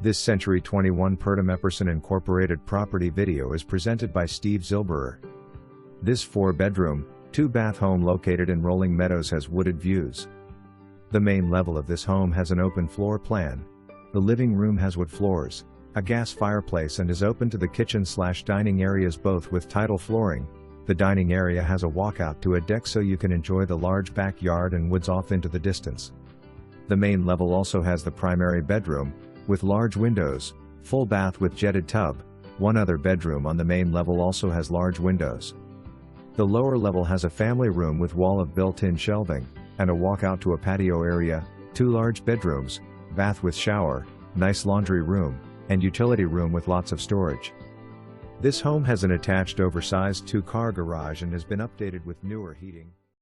This Century 21 Purdum-Epperson Incorporated property video is presented by Steve Zilberer. This 4-bedroom, 2-bath home located in Rolling Meadows has wooded views. The main level of this home has an open floor plan. The living room has wood floors, a gas fireplace, and is open to the kitchen/dining areas, both with tile flooring. The dining area has a walkout to a deck so you can enjoy the large backyard and woods off into the distance. The main level also has the primary bedroom, with large windows, full bath with jetted tub. One other bedroom on the main level also has large windows. The lower level has a family room with wall of built-in shelving, and a walkout to a patio area, 2 large bedrooms, bath with shower, nice laundry room, and utility room with lots of storage. This home has an attached oversized 2-car garage and has been updated with newer heating.